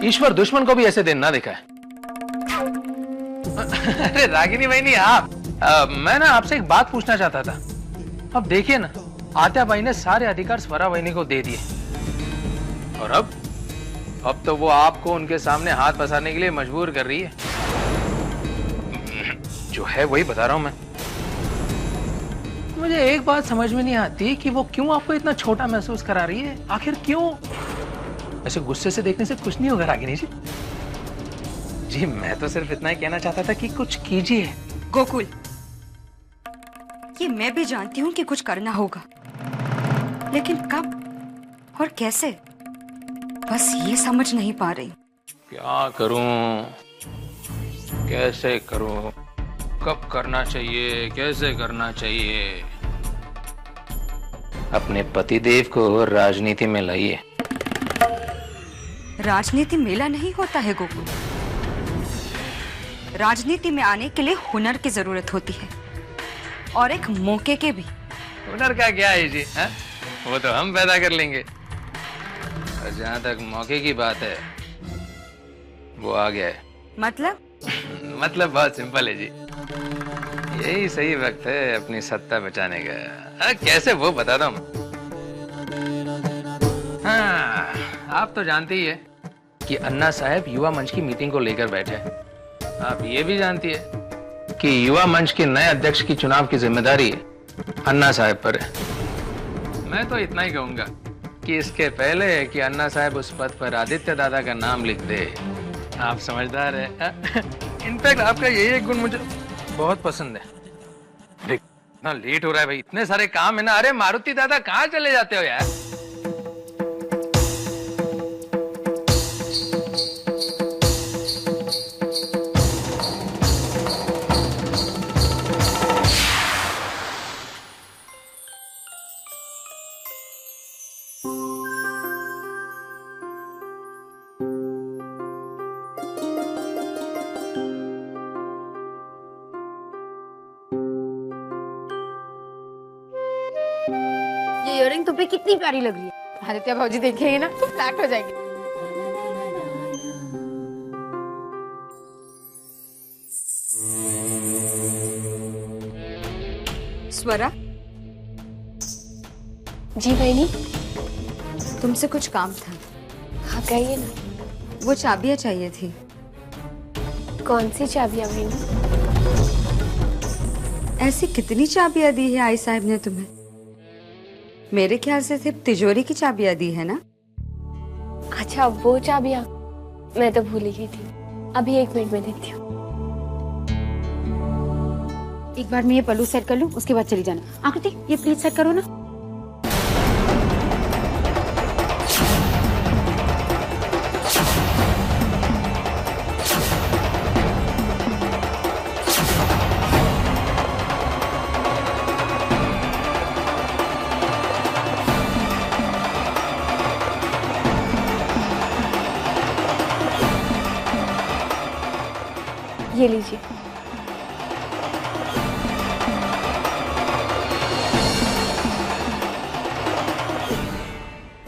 ईश्वर दुश्मन को भी ऐसे दिन ना देखा है। अरे रागिनी बहनी आप, मैं ना आपसे एक बात पूछना चाहता था। अब देखिए ना, आत्या बाई ने सारे अधिकार स्वरा बहनी को दे दिए और अब तो वो आपको उनके सामने हाथ पसारने के लिए मजबूर कर रही है। जो है वही बता रहा हूं मैं। मुझे एक बात समझ में नहीं आती कि वो क्यों आपको इतना छोटा महसूस करा रही है। आखिर क्यों? ऐसे गुस्से से देखने से कुछ नहीं होगा रागिनी जी। जी मैं तो सिर्फ इतना ही कहना चाहता था कि कुछ कीजिए। गोकुल, ये मैं भी जानती हूँ कि कुछ करना होगा, लेकिन कब और कैसे, बस ये समझ नहीं पा रही। क्या करूं, कैसे करूं, कब करना चाहिए, कैसे करना चाहिए। अपने पतिदेव को राजनीति में लाइए। राजनीति मेला नहीं होता है गोकुल। राजनीति में आने के लिए हुनर की जरूरत होती है और एक मौके के भी। हुनर का क्या है जी, है? वो तो हम पैदा कर लेंगे। और जहां तक मौके की बात है, वो आ गया है। मतलब बहुत सिंपल है जी। यही सही वक्त है अपनी सत्ता बचाने का। कैसे वो बताता हूं। हाँ, आप तो जानते ही है कि अन्ना साहब युवा मंच की मीटिंग को लेकर बैठे हैं। आप ये भी जानती है कि युवा मंच के नए अध्यक्ष की चुनाव की जिम्मेदारी अन्ना साहब पर है। मैं तो इतना ही कहूंगा कि इसके पहले कि अन्ना साहब उस पद पर आदित्य दादा का नाम लिख दे, आप समझदार है। इनफैक्ट आपका यही एक गुण मुझे बहुत पसंद है। इतना लेट हो रहा है भाई, इतने सारे काम है ना। अरे मारुति दादा कहाँ चले जाते हो यार? इयररिंग तुम पे कितनी प्यारी लग रही है। आदित्य भाजी देखेंगे ना तो फ्लैट हो जाएंगे। स्वरा जी बहनी, तुमसे कुछ काम था। हाँ कहिए ना। वो चाबियां चाहिए थी। कौन सी चाबियां बहनी? ऐसी कितनी चाबियां दी है आई साहब ने तुम्हें? मेरे ख्याल से सिर्फ तिजोरी की चाबियां दी है ना? अच्छा वो चाबियां, मैं तो भूल ही गई थी। अभी 1 मिनट में देती हूँ। एक बार मैं ये पल्लू सेट कर लूं, उसके बाद चली जाना। आकृति ये प्लीज सेट करो ना। ये लीजिए।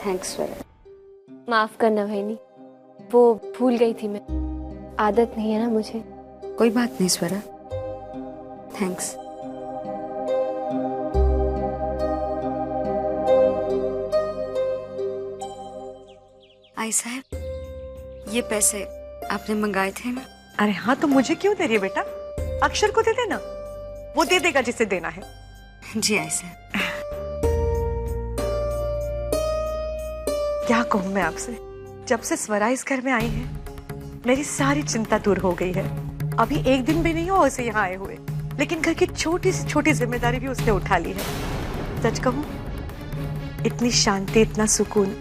थैंक्स स्वरा। माफ करना बहनी, वो भूल गई थी मैं। आदत नहीं है ना मुझे। कोई बात नहीं स्वरा, थैंक्स। आई साहब, ये पैसे आपने मंगाए थे ना? अरे हाँ, तो मुझे क्यों दे रही है बेटा? अक्षर को दे देना, वो दे देगा जिसे देना है। जी आई साहब। क्या कहूँ मैं आपसे, जब से स्वरा इस घर में आई है मेरी सारी चिंता दूर हो गई है। अभी 1 दिन भी नहीं हुआ उसे यहाँ आए हुए, लेकिन घर की छोटी से छोटी जिम्मेदारी भी उसने उठा ली है। सच कहूँ, इतनी शांति, इतना सुकून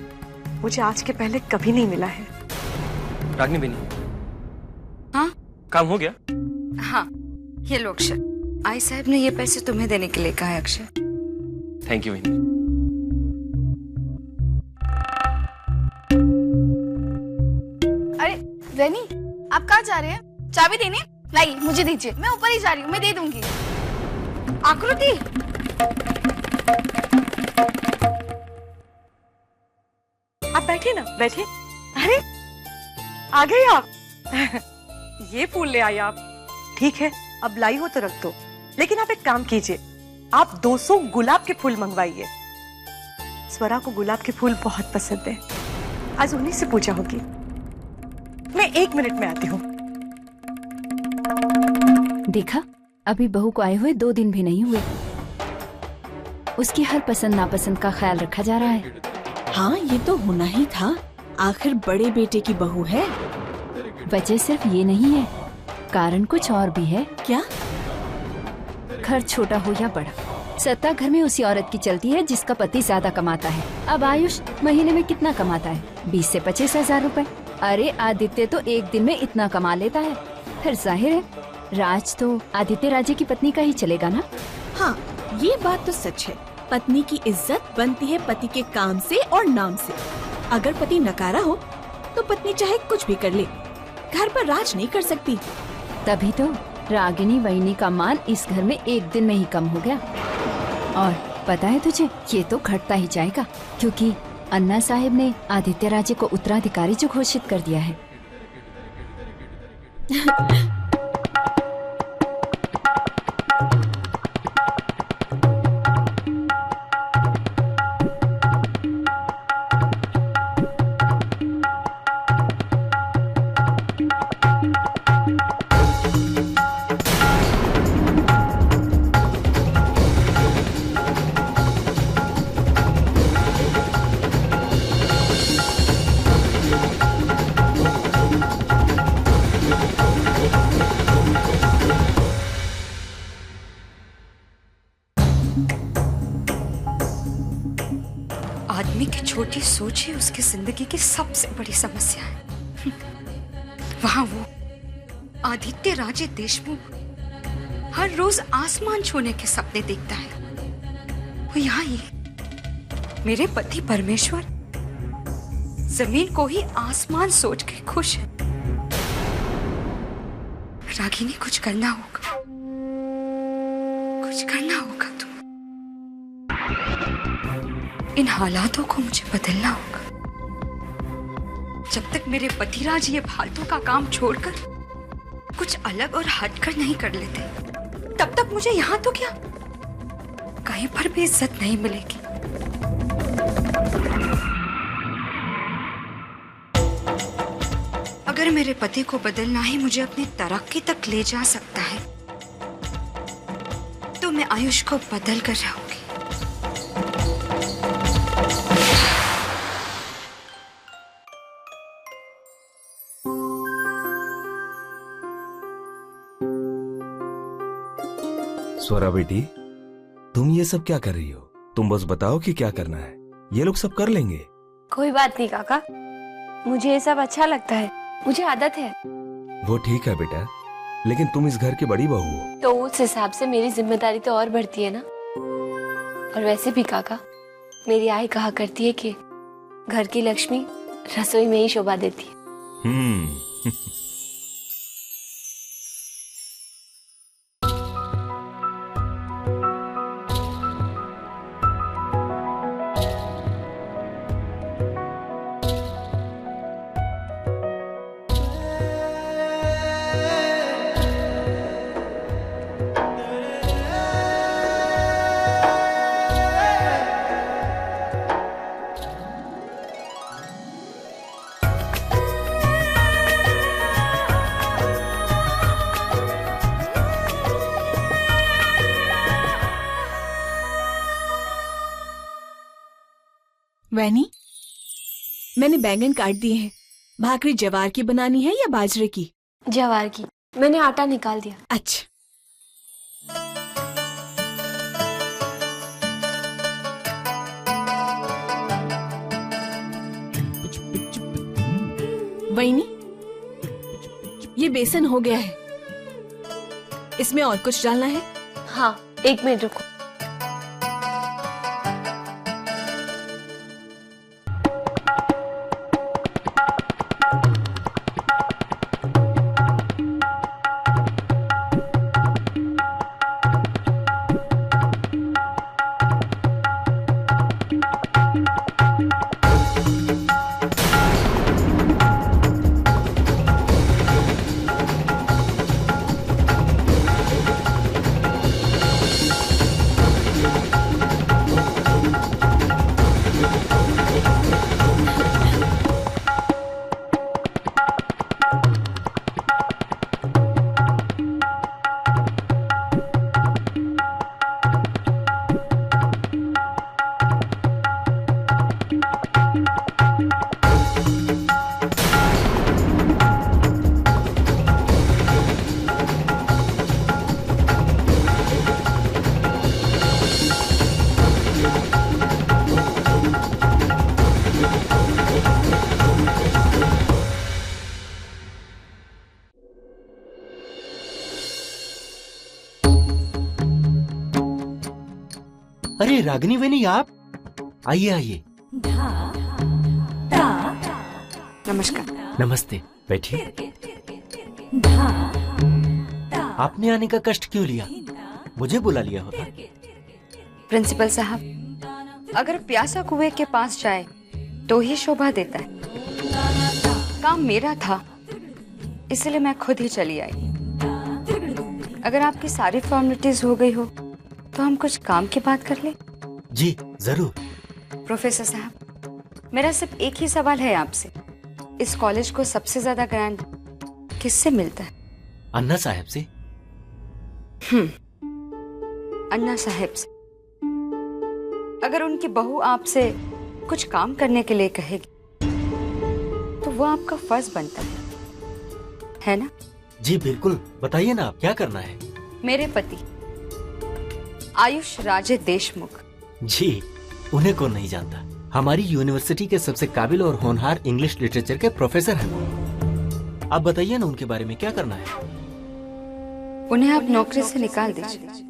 मुझे आज के पहले कभी नहीं मिला है। रागिनी बेनी, हाँ काम हो गया? हाँ, ये लो अक्षर। आई साहब ने ये पैसे तुम्हें देने के लिए कहा है अक्षर। थैंक यू बेनी। अरे रैनी, आप कहाँ जा रहे हैं? चाबी देने? लाइए, मुझे दीजिए, मैं ऊपर ही जा रही हूँ, मैं दे दूंगी। आकृति, आप बैठिए ना, बैठिए। अरे आ गए आप। ये फूल ले आई आप। ठीक है, अब लाई हो तो रख दो, लेकिन आप एक काम कीजिए, आप 200 गुलाब के फूल मंगवाइए। स्वरा को गुलाब के फूल बहुत पसंद है, आज उन्हीं से पूजा होगी। मैं 1 मिनट में आती हूँ। देखा, अभी बहू को आए हुए 2 दिन भी नहीं हुए, उसकी हर पसंद नापसंद का ख्याल रखा जा रहा है। हाँ, ये तो होना ही था, आखिर बड़े बेटे की बहू है। वजह सिर्फ ये नहीं है, कारण कुछ और भी है। क्या? घर छोटा हो या बड़ा, सत्ता घर में उसी औरत की चलती है जिसका पति ज्यादा कमाता है। अब आयुष महीने में कितना कमाता है? 20 से 25 हजार रुपए। अरे आदित्य तो एक दिन में इतना कमा लेता है। फिर जाहिर है राज तो आदित्य राजे की पत्नी का ही चलेगा ना। हाँ, ये बात तो सच है, पत्नी की इज्जत बनती है पति के काम से और नाम से। अगर पति नकारा हो तो पत्नी चाहे कुछ भी कर ले, घर पर राज नहीं कर सकती। तभी तो रागिनी वहिनी का मान इस घर में एक दिन में ही कम हो गया। और पता है तुझे, ये तो घटता ही जाएगा, क्योंकि अन्ना साहिब ने आदित्य राजे को उत्तराधिकारी जो घोषित कर दिया है। आदमी की छोटी सोच ही उसकी जिंदगी की सबसे बड़ी समस्या है। वहां वो आदित्य राजे देशमुख हर रोज आसमान छूने के सपने देखता है। वो यहाँ ये मेरे पति परमेश्वर जमीन को ही आसमान सोच के खुश है। रागिनी, कुछ करना होगा, कुछ करना होगा। तुम इन हालातों को मुझे बदलना होगा। जब तक मेरे पतिराज ये फालतू का काम छोड़कर कुछ अलग और हटकर नहीं कर लेते, तब तक मुझे यहाँ तो क्या, कहीं पर भी इज्जत नहीं मिलेगी। अगर मेरे पति को बदलना ही मुझे अपनी तरक्की तक ले जा सकता है, तो मैं आयुष को बदल कर रहूंगी। स्वरा बेटी, तुम ये सब क्या कर रही हो? तुम बस बताओ कि क्या करना है, ये लोग सब कर लेंगे। कोई बात नहीं काका, मुझे ये सब अच्छा लगता है, मुझे आदत है। वो ठीक है बेटा, लेकिन तुम इस घर की बड़ी बहू हो। तो उस हिसाब से मेरी जिम्मेदारी तो और बढ़ती है ना। और वैसे भी काका, मेरी आई कहा करती है कि घर की लक्ष्मी रसोई में ही शोभा देती है। वैनी, मैंने बैंगन काट दिए हैं। भाकरी जवार की बनानी है या बाजरे की? जवार की। मैंने आटा निकाल दिया। अच्छा। वैनी, ये बेसन हो गया है, इसमें और कुछ डालना है? हाँ, 1 मिनट रुको। अरे रागिनी वेनी, आप आइए आइए। नमस्कार। नमस्ते, बैठिए। आपने आने का कष्ट क्यों लिया? मुझे बुला लिया होता। प्रिंसिपल साहब, अगर प्यासा कुएं के पास जाए तो ही शोभा देता है। काम मेरा था, इसलिए मैं खुद ही चली आई। अगर आपकी सारी फॉर्मेलिटीज हो गई हो तो हम कुछ काम की बात कर ले। जी जरूर। प्रोफेसर साहब, मेरा सिर्फ एक ही सवाल है आपसे। इस कॉलेज को सबसे ज्यादा ग्रांट किससे मिलता है? अन्ना साहब से। अन्ना साहब से। अगर उनकी बहू आपसे कुछ काम करने के लिए कहेगी तो वो आपका फर्ज बनता है ना? जी बिल्कुल, बताइए ना, आप क्या करना है? मेरे पति आयुष राजे देशमुख। जी, उन्हें कौन नहीं जानता। हमारी यूनिवर्सिटी के सबसे काबिल और होनहार इंग्लिश लिटरेचर के प्रोफेसर हैं। आप बताइए ना, उनके बारे में क्या करना है? उन्हें आप नौकरी से निकाल दीजिए।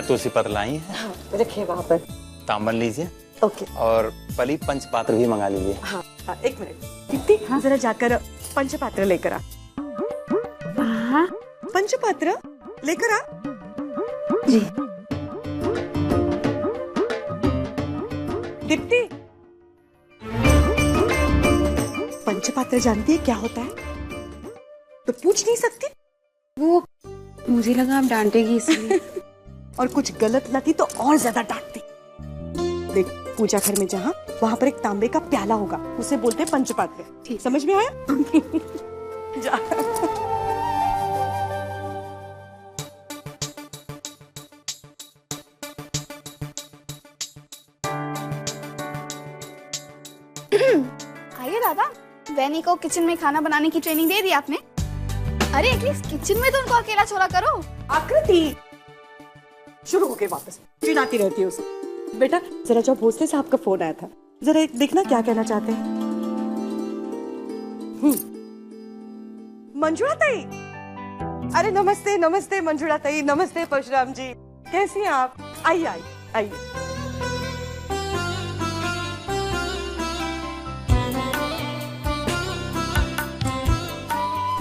तुलसी पत्र लाई है। हाँ, रखिए वहाँ पर। तांबन लीजिए। ओके। और पली पंचपात्र भी मंगा लीजिए। हाँ, एक मिनट दीप्ति, हाँ जरा जाकर पंचपात्र लेकर आ। पंचपात्र लेकर आ। जी। दीप्ति, पंचपात्र जानती है क्या होता है? तो पूछ नहीं सकती? वो मुझे लगा आप डांटेगी इसलिए। और कुछ गलत लगी तो और ज्यादा डांटती। देख, पूजा घर में जहाँ, वहाँ पर एक तांबे का प्याला होगा, उसे बोलते हैं पंचपात्र। ठीक, समझ में आया? जा। आइए दादा, वैनी को किचन में खाना बनाने की ट्रेनिंग दे दी आपने? अरे एटलीस्ट किचन में तो उनको अकेला छोड़ा करो। आकृति शुरू हो गई वापस, चिढ़ाती रहती है उसे। बेटा जरा जाओ, भोसले साहब का फोन आया था, जरा एक देखना क्या कहना चाहते हैं। मंजुळा ताई, अरे नमस्ते नमस्ते मंजुळा ताई, नमस्ते परशुराम जी, कैसी हैं आप? आइए आइए आइए।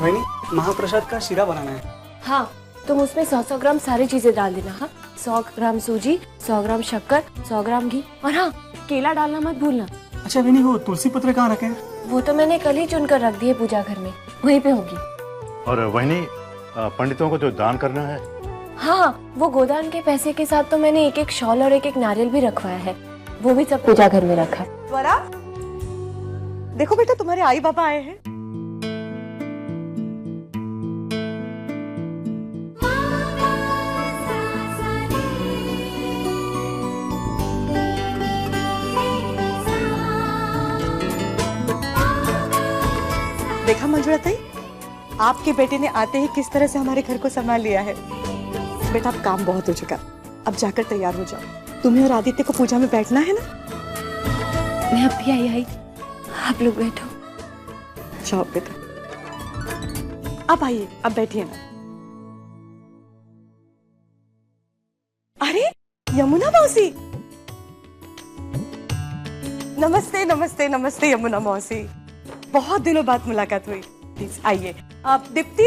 वैनी, महाप्रसाद का शीरा बनाना है। हाँ, तुम उसमें 100 ग्राम सारी चीजें डाल देना। हाँ, 100 ग्राम सूजी, 100 ग्राम शक्कर, 100 ग्राम घी, और हाँ, केला डालना मत भूलना। अच्छा वैनी, वो तुलसी पत्र कहाँ रखे? वो तो मैंने कल ही चुनकर रख दिए पूजा घर में, वहीं पे होगी। और वैनी, पंडितों को जो दान करना है? हाँ, वो गोदान के पैसे के साथ तो मैंने एक एक शॉल और एक एक नारियल भी रखवाया है, वो भी सब पूजा घर में रखा है। स्वरा, देखो बेटा, तुम्हारे आई बाबा आए हैं। देखा मंजुळा ताई, आपके बेटे ने आते ही किस तरह से हमारे घर को संभाल लिया है। बेटा अब काम बहुत हो चुका, अब जाकर तैयार हो जाओ। तुम्हें और आदित्य को पूजा में बैठना है ना? मैं अब भी आई, आप लोग बैठो। जाओ बेटा, अब आइए, अब बैठिए ना। अरे यमुना मौसी, नमस्ते नमस्ते नमस्ते यमुना मौसी, बहुत दिनों बाद मुलाकात हुई। प्लीज आइए। आप दीप्ति,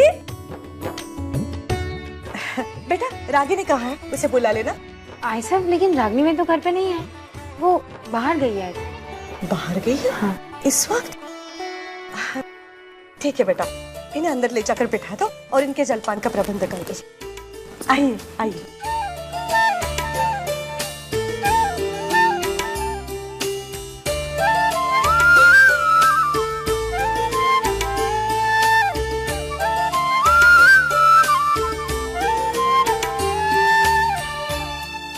बेटा रागिनी कहाँ है? उसे बुला लेना। आई साहब, लेकिन रागिनी में तो घर पे नहीं है, वो बाहर गई है। बाहर गई है? हाँ। इस वक्त? ठीक है बेटा, इन्हें अंदर ले जाकर बिठा दो और इनके जलपान का प्रबंध कर दो। आइए आइए।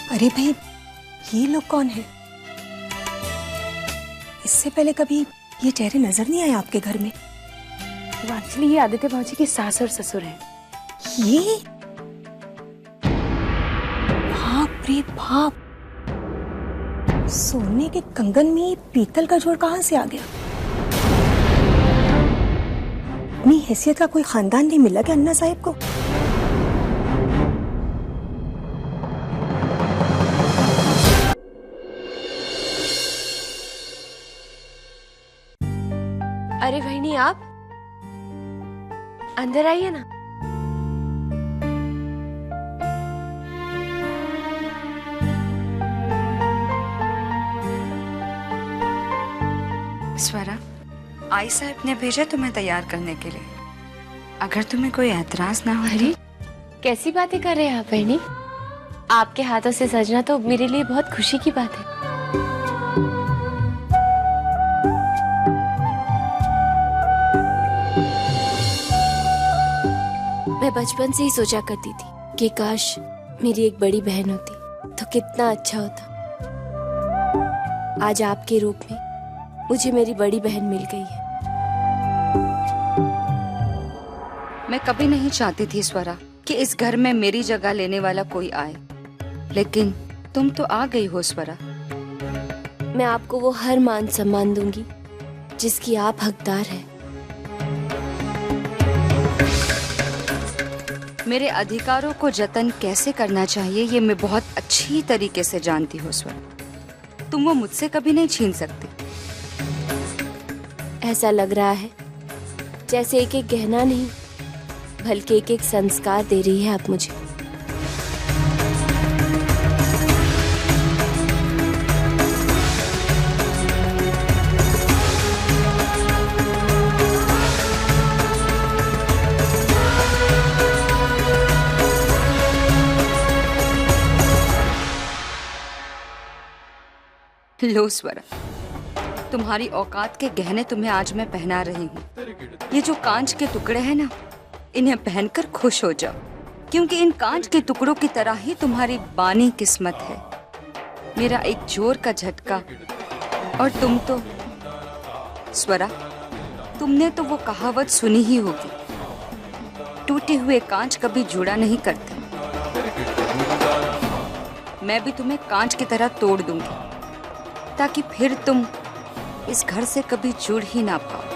अरे भाई, ये लोग कौन है? इससे पहले कभी ये चेहरे नजर नहीं आए आपके घर में? तो एक्चुअली ये आदित्य भाजी के सास और ससुर हैं। ये बाप रे बाप, सोने के कंगन में पीतल का जोड़ कहां से आ गया? अपनी हैसियत का कोई खानदान नहीं मिला क्या अन्ना साहिब को? अरे बहनी, आप अंदर आइए ना। स्वरा, आई साहब ने भेजा तुम्हें तैयार करने के लिए। अगर तुम्हें कोई एतराज ना हो। अरे कैसी बातें कर रहे हैं आप बहनी? आपके हाथों से सजना तो मेरे लिए बहुत खुशी की बात है। मैं बचपन से ही सोचा करती थी कि काश मेरी एक बड़ी बहन होती तो कितना अच्छा होता। आज आपके रूप में मुझे मेरी बड़ी बहन मिल गई है। मैं कभी नहीं चाहती थी स्वरा कि इस घर में मेरी जगह लेने वाला कोई आए, लेकिन तुम तो आ गई हो स्वरा। मैं आपको वो हर मान सम्मान दूंगी जिसकी आप हकदार हैं। मेरे अधिकारों को जतन कैसे करना चाहिए ये मैं बहुत अच्छी तरीके से जानती हूँ स्वरा। तुम वो मुझसे कभी नहीं छीन सकती। ऐसा लग रहा है जैसे एक एक गहना नहीं बल्कि एक एक संस्कार दे रही है आप मुझे। लो स्वरा, तुम्हारी औकात के गहने तुम्हें आज मैं पहना रही हूँ। ये जो कांच के टुकड़े हैं ना, इन्हें पहनकर खुश हो जाओ, क्योंकि इन कांच के टुकड़ों की तरह ही तुम्हारी बानी किस्मत है। मेरा एक जोर का झटका और तुम तो स्वरा, तुमने तो वो कहावत सुनी ही होगी, टूटे हुए कांच कभी जुड़ा नहीं करते। मैं भी तुम्हें कांच की तरह तोड़ दूंगी ताकि फिर तुम इस घर से कभी जुड़ ही ना पाओ।